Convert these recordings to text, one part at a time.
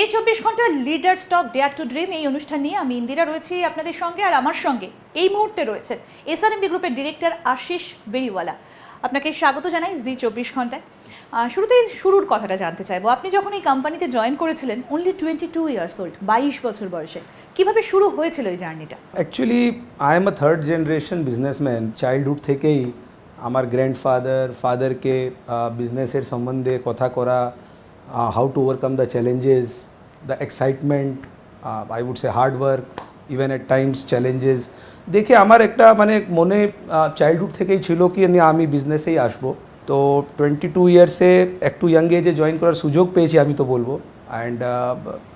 যে 24 ঘন্টার leaders talk dare to dream এই অনুষ্ঠান নিয়ে আমি ইন্দিরা রয়েছি আপনাদের সঙ্গে, আর আমার সঙ্গে এই মুহূর্তে রয়েছেন এসআরএমবি গ্রুপের ডিরেক্টর আশিস বেরিওয়ালা। আপনাকে স্বাগত জানাই জি 24 ঘন্টায়। শুরুতেই শুরুর কথাটা জানতে চাইবো, আপনি যখন এই কোম্পানিতে জয়েন করেছিলেন অনলি 22 ইয়ার্স ওল্ড, 22 বছর বয়সে, কিভাবে শুরু হয়েছিল এই জার্নিটা? Actually I am a third generation businessman. Childhood থেকেই আমার ফাদারকে বিজনেসের সম্বন্ধে কথা করা, how to overcome the challenges, the excitement, I would say hard work, even at times challenges দেখে আমার একটা মানে মনে চাইল্ডহুড থেকেই ছিল কি আমি বিজনেসেই আসবো। তো 22 ইয়ার্সে একটু ইয়াং এজে জয়েন করার সুযোগ পেয়েছি আমি তো বলবো, and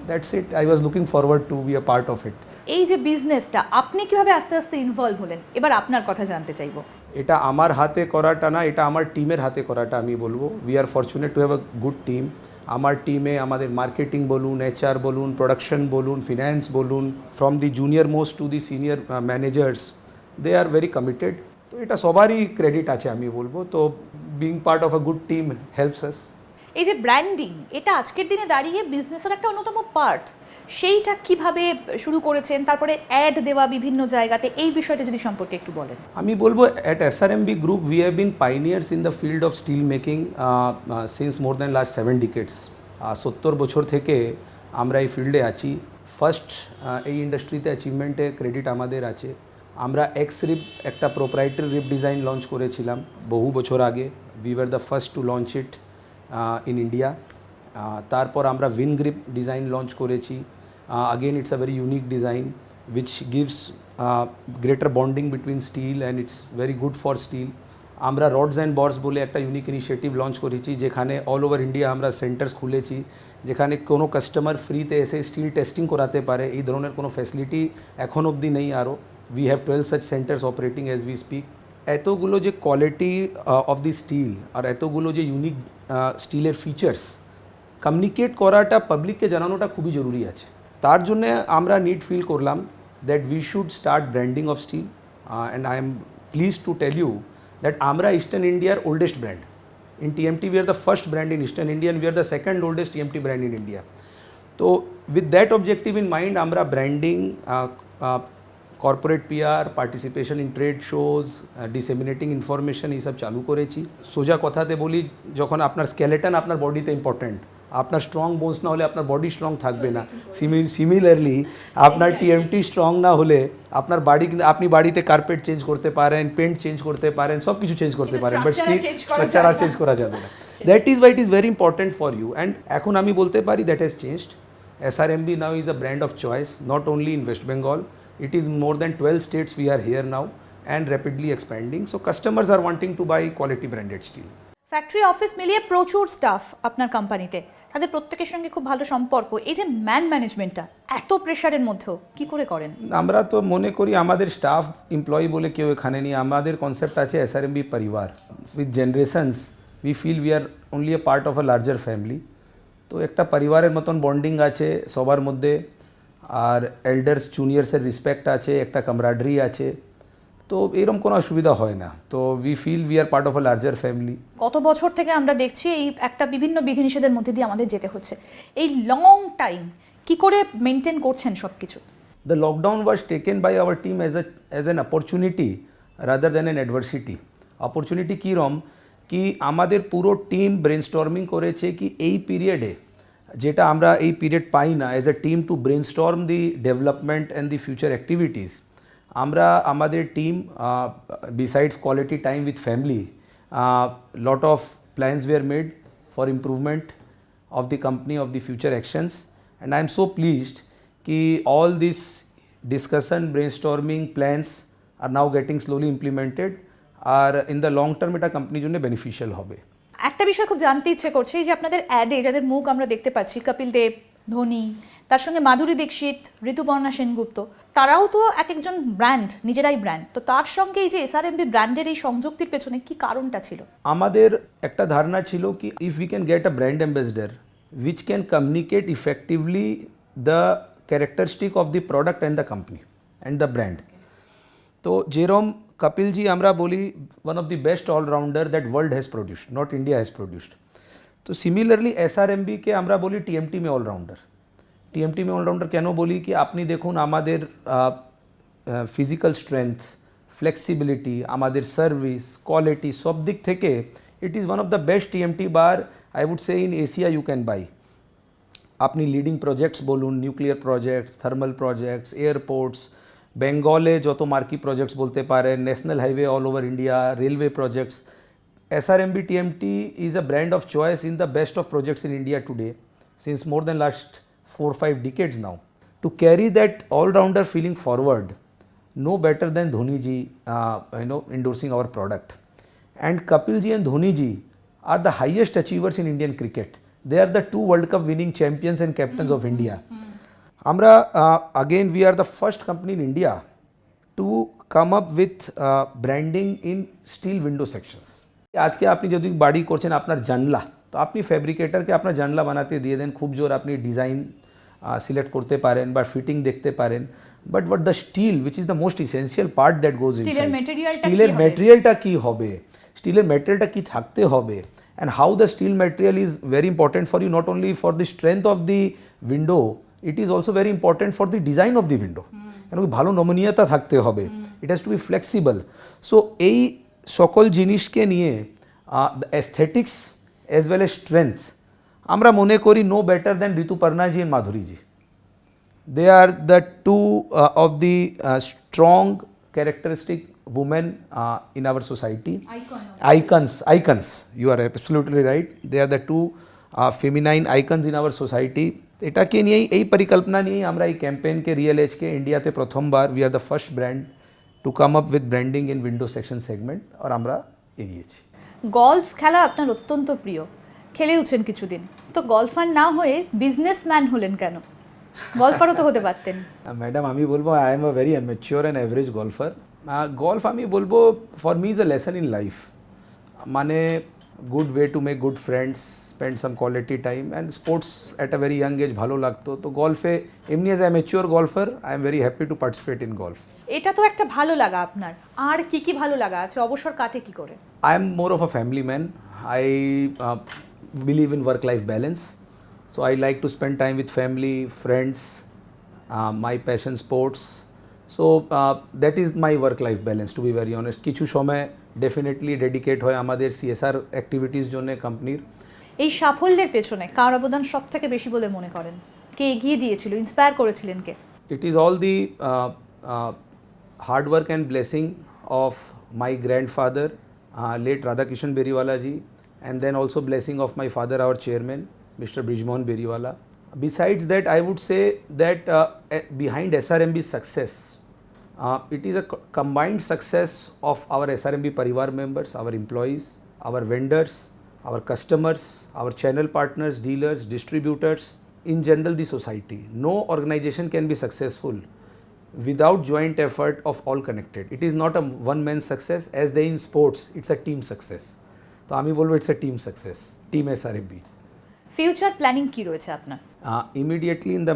that's it. I was looking forward to be a part of it. এই যে বিজনেসটা আপনি কিভাবে আস্তে আস্তে ইনভলভ হলেন, এবার আপনার কথা জানতে চাইবো। এটা আমার হাতে করাটা না, এটা আমার টিমের হাতে করাটা আমি বলবো। We are fortunate to have a good team. আমার টিমে আমাদের মার্কেটিং বলুন, HR বলুন, প্রোডাকশন বলুন, ফিন্যান্স বলুন, from the junior most to the senior managers, they are very committed. তো এটা সবারই ক্রেডিট আছে আমি বলবো। তো being part of a good team helps us. এই যে ব্র্যান্ডিং, এটা আজকের দিনে দাঁড়িয়ে বিজনেসের একটা অন্যতম পার্ট, সেইটা কিভাবে শুরু করেছেন, তারপরে অ্যাড দেওয়া বিভিন্ন জায়গাতে, এই বিষয়টা যদি সম্পর্কে একটু বলেন। আমি বলবো at SRMB Group we have been pioneers in the field of steel making since more than last 7 decades. 70 বছর থেকে আমরা এই ফিল্ডে আছি। ফার্স্ট এই ইন্ডাস্ট্রিতে অ্যাচিভমেন্টে ক্রেডিট আমাদের আছে। আমরা এক্স রিপ একটা প্রোপ্রাইটারি রিপ ডিজাইন লঞ্চ করেছিলাম বহু বছর আগে। We were the first to launch it in India. তারপর আমরা উইন গ্রিপ ডিজাইন লঞ্চ করেছি। Again it's a very unique design which gives greater bonding between steel and it's very good for steel. আমরা rods and বর্স বলে একটা unique initiative launch করেছি, যেখানে all over India আমরা saunters খুলেছি, যেখানে কোনো কাস্টমার ফ্রিতে এসে স্টিল টেস্টিং করাতে পারে। এই ধরনের কোনো ফ্যাসিলিটি এখন অবধি নেই আরও। We have 12 such centers operating as we speak. এতগুলো যে কোয়ালিটি অফ দি স্টিল আর এতগুলো যে ইউনিক স্টিলের ফিচার্স কমিউনিকেট করাটা, পাবলিককে জানানোটা খুবই জরুরি আছে। তার জন্যে আমরা নিড ফিল করলাম that we should start branding of steel, and I am please to tell you that আমরা ইস্টার্ন ইন্ডিয়ার oldest brand in TMT। We are the first brand in eastern India and we are the second oldest TMT brand in India. তো with that objective in mind আমরা branding, corporate PR, participation in trade shows, disseminating information এইসব চালু করেছি। সোজা কথাতে বলি, যখন আপনার স্কেলেটন আপনার বডিতে ইম্পর্ট্যান্ট, আপনার স্ট্রং বোনস না হলে আপনার বডি স্ট্রং থাকবে না। সিমিলারলি আপনার TMT স্ট্রং না হলে আপনার বাড়ি, আপনি বাড়িতে কার্পেট চেঞ্জ করতে পারেন, পেন্ট চেঞ্জ করতে পারেন, সব কিছু চেঞ্জ করতে পারেন, বাট স্ট্রাকচার আর চেঞ্জ করা যাবে না। That is why it is very important for you. And এখন আমি বলতে পারি that has changed. SRMB now is a brand of choice, not only in West Bengal. It is more than 12 states we are here now and rapidly expanding. So customers are wanting to buy quality branded steel. Factory office মিলিয়ে প্রচুর staff আপনার কোম্পানিতে, তাদের প্রত্যেকের সঙ্গে খুব ভালো সম্পর্ক। এই যে ম্যানেজমেন্টটা এত প্রেশারের মধ্যেও কি করে করেন? আমরা তো মনে করি আমাদের স্টাফ এমপ্লয়ি বলে কেউ এখানে নেই। আমাদের কনসেপ্ট আছে SRMB পরিবার। With generations we feel we are only a part of a larger family. তো একটা পরিবারের মতন বন্ডিং আছে সবার মধ্যে, আর এল্ডার্স জুনিয়র্সের রেসপেক্ট আছে, একটা কামরাডারি আছে। তো এরকম কোনো অসুবিধা হয় না। তো we feel we are part of a larger family. গত বছর থেকে আমরা দেখছি এই একটা বিভিন্ন বিধিনিষেধের মধ্যে দিয়ে আমাদের যেতে হচ্ছে। এই লং টাইম কি করে মেনটেন করছেন সব কিছু? The lockdown was taken by our team as an opportunity rather than an adversity. Opportunity কীরকম কি আমাদের পুরো টিম ব্রেনস্টর্মিং করেছে কি এই পিরিয়ডে, যেটা আমরা এই পিরিয়ড পাই না as a team to brainstorm the development and the future activities. আমরা আমাদের team besides quality time with family, lot of plans were made for improvement of the company, of the future actions, and I am so pleased कि all this discussion, brainstorming plans are now getting slowly implemented, আর in the long term এটা কোম্পানির জন্য beneficial হবে। একটা বিষয় খুব জানতে ইচ্ছে করছে, এই যে আপনাদের অ্যাডে যাদের মুখ আমরা দেখতে পাচ্ছি, কপিল দেব, ধোনি, তার সঙ্গে মাধুরী দীক্ষিত, ঋতুপর্ণা সেনগুপ্ত, তারাও তো এক একজন ব্র্যান্ড, নিজেরাই ব্র্যান্ড। তো তার সঙ্গে এই যে SRMB ব্র্যান্ডের এই সংযুক্তির পেছনে কি কারণটা ছিল? আমাদের একটা ধারণা ছিল কি if we can get a brand ambassador which can communicate effectively the characteristic of the product and the company and the brand. তো যেরম কপিল জি আমরা বলি one of the best all-rounder that world has produced, not India has produced. তো similarly SRMB কে আমরা বলি TMT में all-rounder. TMT में allrounder কেন বলি কি আপনি দেখুন আমাদের ফিজিক্যাল স্ট্রেংথ ফ্লেক্সিবিলিটি আমাদের সার্ভিস কোয়ালিটি সব দিক থেকে it is one of the best TMT bar I would say in Asia you can buy আপনি লিডিং প্রজেক্টস বলুন nuclear projects thermal projects airports বেঙ্গলে যত মার্কি প্রজেক্টস বলতে পারেন national highway all over India railway projects SRMB TMT is a brand of choice in the best of projects in India today since more than last 4-5 decades now. To carry that all-rounder feeling forward, no better than Dhoni ji endorsing our product. And Kapil ji and Dhoni ji are the highest achievers in Indian cricket. They are the 2 World Cup winning champions and captains of India. Amra, again, we are the first company in India to come up with branding in steel window sections. আজকে আপনি যদি বাড়ি করছেন আপনার জানলা তো আপনি ফ্যাব্রিকেটারকে আপনার জানলা বানাতে দিয়ে দেন খুব জোর আপনি ডিজাইন সিলেক্ট করতে পারেন বা ফিটিং দেখতে পারেন but what the steel which is the most essential part that goes in স্টিলের ম্যাটেরিয়ালটা কী হবে স্টিলের ম্যাটেরিয়ালটা কী থাকতে হবে and how the steel material is very important for you not only for the strength of the window it is also very important for the design of the window কেন কি ভালো নমনীয়তা থাকতে হবে it has to be flexible so এই সকল জিনিসকে নিয়ে aesthetics as well as strength আমরা মনে করি no better than Rituparna ji and Madhuri ji they are the two of the strong characteristic women in our society. Icons. You are absolutely right. They are the 2 feminine icons in our society. এটাকে নিয়েই এই পরিকল্পনা নিয়েই আমরা এই ক্যাম্পেইনকে রিয়েল এজকে ইন্ডিয়াতে প্রথমবার we are the first brand to come up with branding in window section segment আর আমরা এগিয়েছি গলফ খেলা আপনার অত্যন্ত প্রিয় খেলেওছেন কিছুদিন তো গলফার না হয়ে বিজনেসম্যান হলেন কেন গলফারও তো হতে পারতেন ম্যাডাম আমি বলবো I am a very amateur and average golfer golf আমি বলবো for me is a lesson in life মানে good way to make good friends spend some quality time and sports at a very young age ভালো লাগতো তো গলফে এমনি as a mature golfer I am very happy to participate in golf এটা তো একটা ভালো লাগা আপনার আর কি কি ভালো লাগা আছে অবসর কাটে কি করে I am more of a family man I believe in work life balance so I like to spend time with family friends my passion sports so that is my work life balance to be very honest কিছু সময় definitely dedicate হয় আমাদের CSR activities জন্য কোম্পানির এই সাফল্যের পেছনে কার অবদান সব থেকে বেশি বলে মনে করেন কে এগিয়ে দিয়েছিল ইন্সপায়ার করেছিলেন কে it is all the hard work and blessing of my grandfather late Radhakishan Beriwala ji and then also blessing of my father our chairman Mr. Brijmohan Beriwala. Besides that I would say that behind SRMB's success it is a combined success of our SRMB Parivar members, our employees, our vendors, our customers, our channel partners, dealers, distributors, in general the society. No organization can be successful without joint effort of all connected. It is not a one man success as they in sports, it's a team success. তো আমি বলবো it's a team success, team SRMB. Future planning কি রয়েছে আপনার immediately in the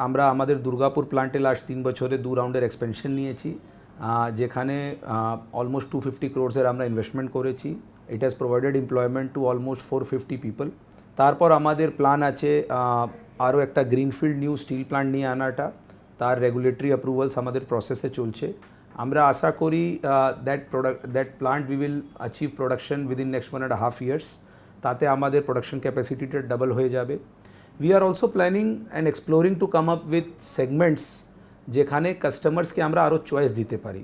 আমরা আমাদের Durgapur প্লান্টে last 3 বছরে 2 রাউন্ডের এক্সপেনশন নিয়েছি যেখানে অলমোস্ট 250 ক্রোর্সের আমরা ইনভেস্টমেন্ট করেছি it has provided employment two almost 450 people তারপর আমাদের প্ল্যান আছে আরও একটা গ্রিনফিল্ড নিউ স্টিল প্ল্যান্ট নিয়ে আনাটা তার রেগুলেটরি অ্যাপ্রুভালস আমাদের প্রসেসে চলছে আমরা আশা করি that plant we will achieve production within next 1.5 years তাতে আমাদের প্রোডাকশন ক্যাপাসিটিটা ডাবল হয়ে যাবে we are also planning and exploring to come up with segments যেখানে কাস্টমার্সকে আমরা আরও চয়েস দিতে পারি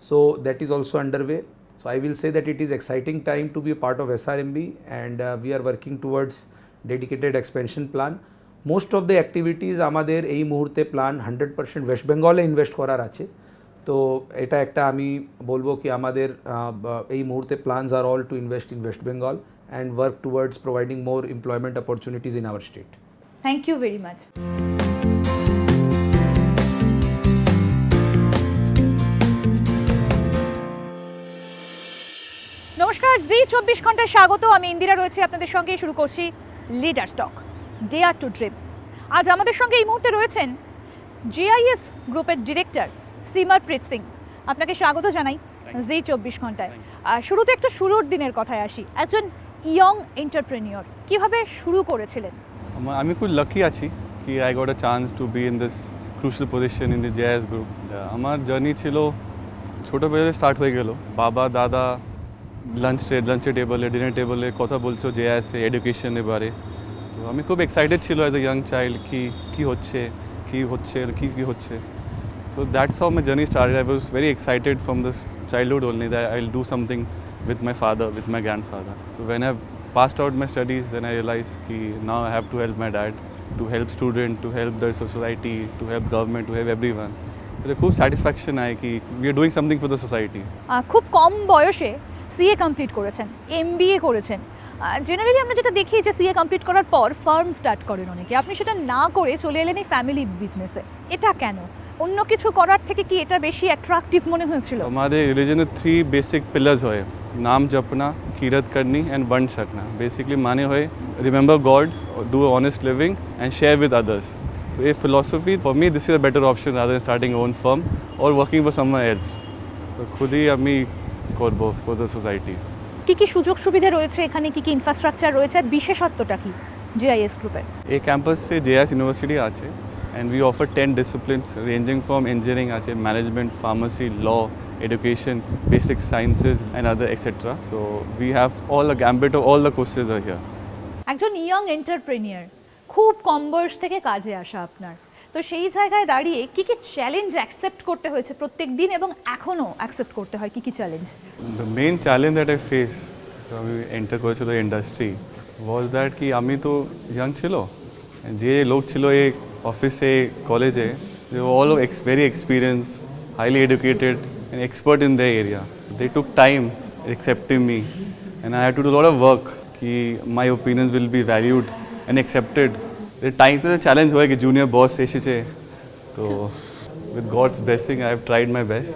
so that is also underway so I will say that it is exciting time to be a part of SRMB and we are working towards dedicated expansion plan most of the activities আমাদের এই মুহূর্তে plan 100% West বেঙ্গলে invest করার আছে তো এটা একটা আমি বলবো কি আমাদের এই মুহূর্তে plans are all to invest in West Bengal and work towards providing more employment opportunities in our state. Thank you very much. নমস্কার জি 24 ঘন্টায় স্বাগত আমি ইন্দিরা রয়েছে আপনাদের সঙ্গে শুরু করছি leaders talk dare to dream আজ আমাদের সঙ্গে এই মুহূর্তে রয়েছেন জিআইএস গ্রুপের ডিরেক্টর সিমরপ্রীত সিং আপনাকে স্বাগত জানাই জি 24 ঘন্টায় শুরুতে একটু শুরুর দিনের কথায় আসি একজন ইয়ং এন্টারপ্রেনিয়র কিভাবে শুরু করেছিলেন আমি খুব লাকি আছি कि I got a chance to be in this crucial position in the JIS group. আমার জার্নি ছিল ছোটোবেলা স্টার্ট হয়ে গেল, বাবা দাদা লাঞ্চের টেবলে ডিনার টেবলে কথা বলছো JIS এডুকেশনের বারে। তো আমি খুব এক্সাইটেড ছিল অ্যাজ এ ইয়াং চাইল্ড কি হচ্ছে কি হচ্ছে। So that's how my journey started. I was very excited from this childhood only that I'll do something with my father, with my grandfather. So when I passed out my studies, then I realized that now I have to help my dad, to help students, to help the society, to help government, to help everyone. So খুব satisfaction আয় কি we are doing something for the society. খুব কম বয়সে CA complete করেছেন, MBA করেছেন। Generally আমরা যেটা দেখি যে সিএ কমপ্লিট করার পর ফার্ম স্টার্ট করেন অনেকে, আপনি সেটা না করে চলে এলেন এই ফ্যামিলি বিজনেসে। এটা কেন? অন্য কিছু করার থেকে কি এটা বেশি অ্যাট্রাকটিভ মনে হয়েছিল? हमारे रिलीजन में 3 बेसिक पिलर्स होए, नाम जपना, कीरत करनी एंड वंड सकना। बेसिकली माने होए remember God, do honest living and share with others. तो ये philosophy for me this is a better option rather than starting own firm और वर्किंग फॉर समवन एल्स। तो खुद ही আমি করব ফর দ্য সোসাইটি। কি সুযোগ সুবিধা রয়েছে এখানে, কি ইনফ্রাস্ট্রাকচার রয়েছে, আর বিশেষত্বটা কি জিআইএস গ্রুপের? এই ক্যাম্পাস से JIS यूनिवर्सिटी আছে and we offer 10 disciplines ranging from engineering আছে, management, pharmacy, law, education, basic sciences and other etc. So we have all a gambit of all the courses are here. একজন young entrepreneur, খুব কম বয়স থেকে কাজে আসা আপনার, তো সেই জায়গায় দাঁড়িয়ে কি চ্যালেঞ্জ অ্যাকসেপ্ট করতে হয়েছে প্রত্যেক দিন এবং এখনও অ্যাকসেপ্ট করতে হয়? কি challenge? The main challenge that I faced when আমি এন্টার করেছিল ইন্ডাস্ট্রি was that কি আমি তো ইয়াং ছিল, যে লোক ছিল এই অফিসে কলেজে they were all very experienced, highly educated and expert in their area. They took time accepting me and I had to do a lot of work कि my opinions will be valued and accepted. The time to the challenge हुआ कि junior boss एसेছে, तो with God's blessing I have tried my best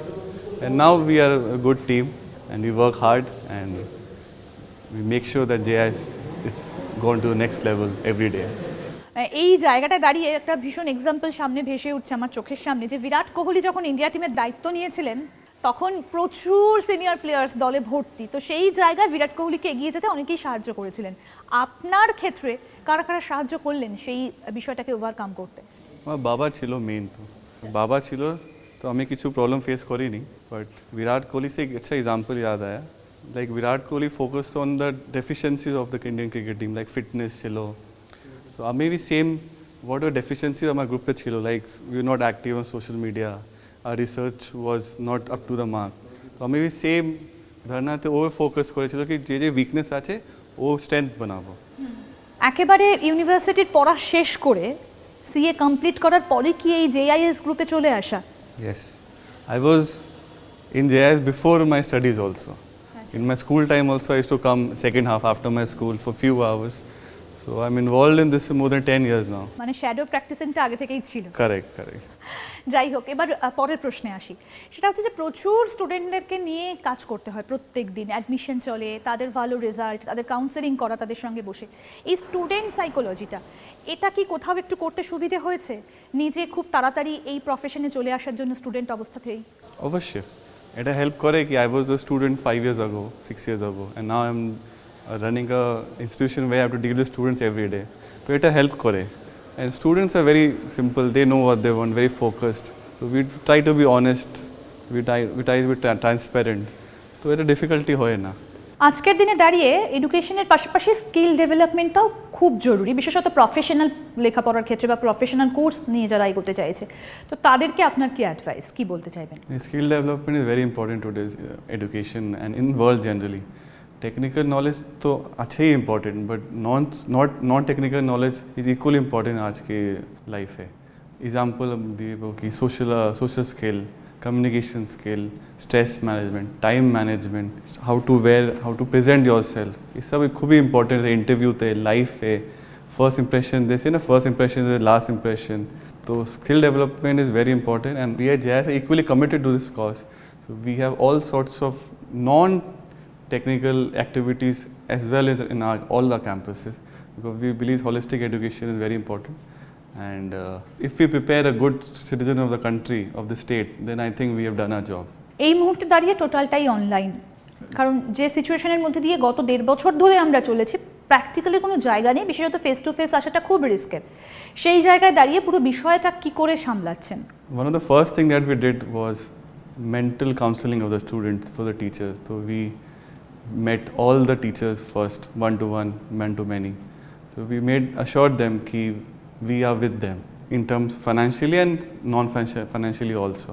and now we are a good team and we work hard and we make sure that JIS is going to the next level every day. এই জায়গাটা দাঁড়িয়ে একটা ভীষণ example সামনে ভেসে উঠছে আমার চোখের সামনে, যে বিরাট কোহলি যখন ইন্ডিয়া টিমের দায়িত্ব নিয়েছিলেন তখন প্রচুর সিনিয়র প্লেয়ার্স দলে ভর্তি, তো সেই জায়গায় বিরাট কোহলিকে এগিয়ে যেতে অনেকেই সাহায্য করেছিলেন। আপনার ক্ষেত্রে কারা কারা সাহায্য করলেন সেই বিষয়টাকে ওভারকাম করতে? আমার বাবা ছিল মেইন, তো বাবা ছিল তো আমি কিছু প্রবলেম ফেস করিনি, বাট বিরাট কোহলি से एक अच्छा एग्जांपल याद आया। Like Virat Kohli focused on the deficiencies of the Indian cricket team, like fitness ছিল। So maybe same whatever deficiencies আমার গ্রুপে ছিল, like we were not active on social media, our research was not up to the mark. So maybe same ধারণাতে O focus করেছিল কি যে weakness আছে ও strength বানাবো। একেবারে ইউনিভার্সিটির পড়া শেষ করে সিএ কমপ্লিট করার পরে কি এই জেআইএস গ্রুপে চলে আসা? Yes, I was in JIS before my studies also. In my school time also I used to come second half after my school for few hours. So I'm involved in this for more than 10 years now. মানে shadow প্র্যাকটিসিংটা আগে থেকেই ছিল। Correct. যাই হোক, এবার পরের প্রশ্নে আসি। সেটা হচ্ছে যে প্রচুর স্টুডেন্টদেরকে নিয়ে কাজ করতে হয় প্রত্যেক দিন, অ্যাডমিশন চলে, তাদের ভালো রেজাল্ট, তাদের কাউন্সেলিং করা তাদের সঙ্গে বসে। এই স্টুডেন্ট সাইকোলজিটা, এটা কি কোথাও একটু করতে সুবিধে হয়েছে নিজে খুব তাড়াতাড়ি এই প্রফেশনে চলে আসার জন্য স্টুডেন্ট অবস্থাতেই? অবশ্যই এটা হেল্প করে কি I was a student 5 years ago, 6 years ago and now I'm running a institution where I have to deal with students every day. So এটা হেল্প করে and students are very simple, they know what they want, very focused. So we try to be honest, we try to be transparent. তো এটা difficulty হয় না। আজকের দিনে দাঁড়িয়ে এডুকেশনের পাশাপাশি স্কিল ডেভেলপমেন্টটাও খুব জরুরি, বিশেষত প্রফেশনাল লেখাপড়ার ক্ষেত্রে বা প্রফেশনাল কোর্স নিয়ে যারা এগোতে চাইছে, তো তাদেরকে আপনার কি অ্যাডভাইস, কি বলতে চাইবেন? Skill development is very important to today's education and in world generally. Technical knowledge तो अच्छा ही important, but non technical knowledge is equally important आज के लाइफ है। एग्जाम्पल दिए वो कि social skill, communication skill, stress management, time management, how to present yourself, ये सब खूब ही important है। इंटरव्यू थे, लाइफ है, first impression, they say ना first impression is the last impression. So skill development is very important and we at JIS are equally committed to this cause. So we have all sorts of non-technical activities as well as in all the campuses, because we believe holistic education is very important. And if we prepare a good citizen of the country, of the state, then I think we have done our job. এই মুহূর্তে দাঁড়িয়ে টোটালটাই online, কারণ যে সিচুয়েশনের মধ্যে দিয়ে গত 1.5 বছর ধরে আমরা চলেছি, প্র্যাকটিক্যালি কোনো জায়গা নেই, বিশেষত ফেস টু ফেস আসাটা খুব রিস্কের। সেই জায়গায় দাঁড়িয়ে পুরো বিষয়টা কি করে সামলাচ্ছেন? One of the first thing that we did was mental counseling of the students for the teachers. So we met all the teachers first, one to one, man to many. So we assured them that we are with them in terms financially and non-financially also.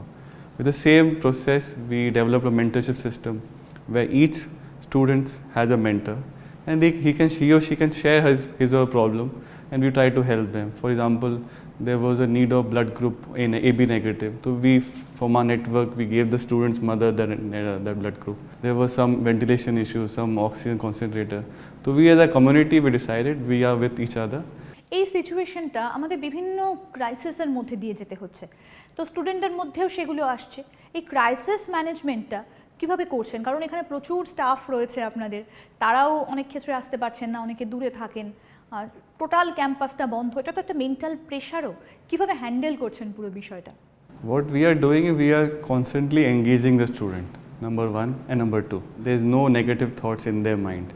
With the same process, we developed a mentorship system where each student has a mentor, and he or she can share his or her problem, and we try to help them. For example, there was a need of blood group in AB negative. So from our network, we gave the student's mother that blood group. There was some ventilation issues, some oxygen concentrator. So we as a community, we decided we are with each other. এই সিচুয়েশনটা আমাদের বিভিন্ন ক্রাইসিসের মধ্যে দিয়ে যেতে হচ্ছে, তো স্টুডেন্টদের মধ্যেও সেগুলো আসছে। এই ক্রাইসিস ম্যানেজমেন্টটা কিভাবে করছেন? কারণ এখানে প্রচুর স্টাফ রয়েছে আপনাদের, তারাও অনেক ক্ষেত্রে আসতে পারছেন না, অনেকে দূরে থাকেন, টোটাল ক্যাম্পাসটা বন্ধ, এটা তো একটা মেন্টাল প্রেশারও। কিভাবে হ্যান্ডেল করছেন পুরো বিষয়টা? What we are doing is we are constantly engaging the student, number one, and number two, there is no negative thoughts in their mind.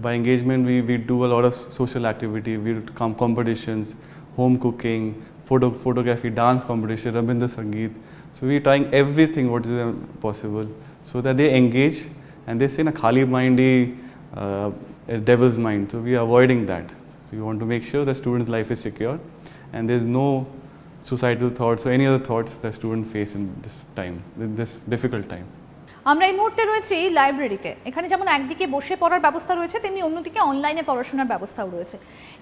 By engagement, we do a lot of social activity, we do competitions, home cooking, photography, dance competition, Rabindra Sangeet. So we are trying everything what is possible so that they engage, and they say na khali mind hi a devil's mind. So we are avoiding that. So we want to make sure the student's life is secure and there is no suicidal thoughts or any other thoughts that students face in this time, in this difficult time. আমরা এই মুহূর্তে রয়েছি লাইব্রেরিতে। এখানে যেমন একদিকে বসে পড়ার ব্যবস্থা রয়েছে, তেমনি অন্যদিকে অনলাইনে পড়াশোনার ব্যবস্থাও রয়েছে।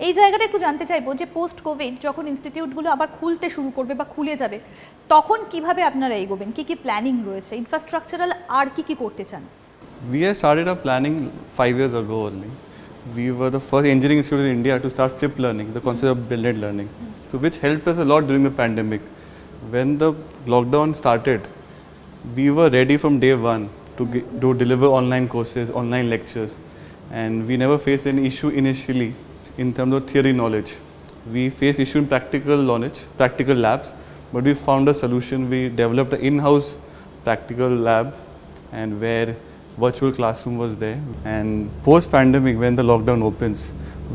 এই জায়গাটা একটু জানতে চাইবো যে পোস্ট কোভিড যখন ইনস্টিটিউটগুলো আবার খুলতে শুরু করবে বা খুলে যাবে, তখন কিভাবে আপনারা এগোবেন? কি কি প্ল্যানিং রয়েছে? ইনফ্রাস্ট্রাকচারাল আর কি করতে চান? We have started our planning 5 years ago only. We were the first engineering institute in India to start flipped learning, the concept of blended learning, so which helped us a lot during the pandemic. When the lockdown started, we were ready from day one to deliver online courses, online lectures, and we never faced any issue initially in terms of theory knowledge. We faced issue in practical knowledge, practical labs, but we found a solution. We developed an in-house practical lab, and where virtual classroom was there. And post-pandemic, when the lockdown opens,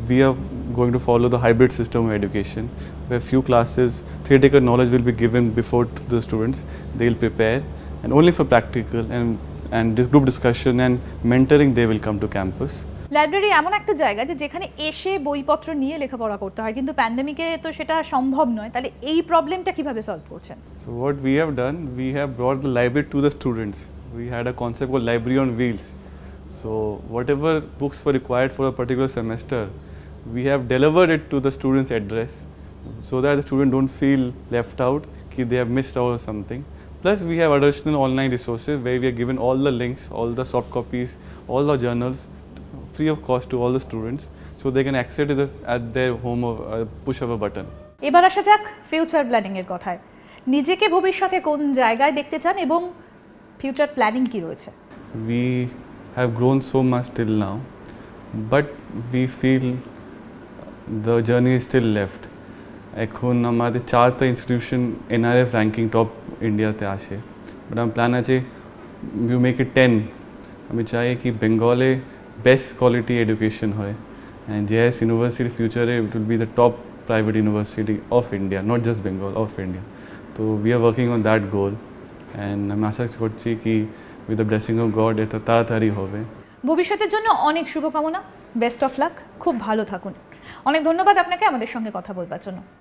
we are going to follow the hybrid system of education, where few classes, theoretical knowledge will be given before to the students. They will prepare, and only for practical and group discussion and mentoring they will come to campus. Library এমন একটা জায়গা যেখানে এসে বইপত্র নিয়ে লেখাপড়া করতে হয়, কিন্তু প্যান্ডেমিকে তো সেটা সম্ভব নয়। তাহলে এই প্রবলেমটা কিভাবে সলভ করছেন? So what we have done, we have brought the library to the students. We had a concept called library on wheels. So whatever books were required for a particular semester, we have delivered it to the student's address so that the student don't feel left out, that they have missed out or something. Plus we have additional online resources where we are given all the links, all the soft copies, all the journals free of cost to all the students, so they can access it at their home or push of a button. এবার আসা যাক future planning এর কথায়। নিজেকে ভবিষ্যতে কোন জায়গায় দেখতে চান এবং ফিউচার প্ল্যানিং কি রয়েছে? We have grown so much till now, but we feel the journey is still left. এখন আমাদের 4টা ইনস্টিটিউশন NRF র্যাঙ্কিং টপ ইন্ডিয়াতে আসে, বাট আমার প্ল্যান আছে ইউ মেক ইট 10. আমি চাই কি বেঙ্গলে বেস্ট কোয়ালিটি এডুকেশন হয়, অ্যান্ড JS ইউনিভার্সিটি ফিউচারে it will be the top private university of India, not just Bengal, of India. তো we are working on that goal, and আমি আশা করছি কি with the blessing of God এটা তাড়াতাড়ি হবে। ভবিষ্যতের জন্য অনেক শুভকামনা, বেস্ট অফ লাক, খুব ভালো থাকুন। অনেক ধন্যবাদ আপনাকে আমাদের সঙ্গে কথা বলবার জন্য।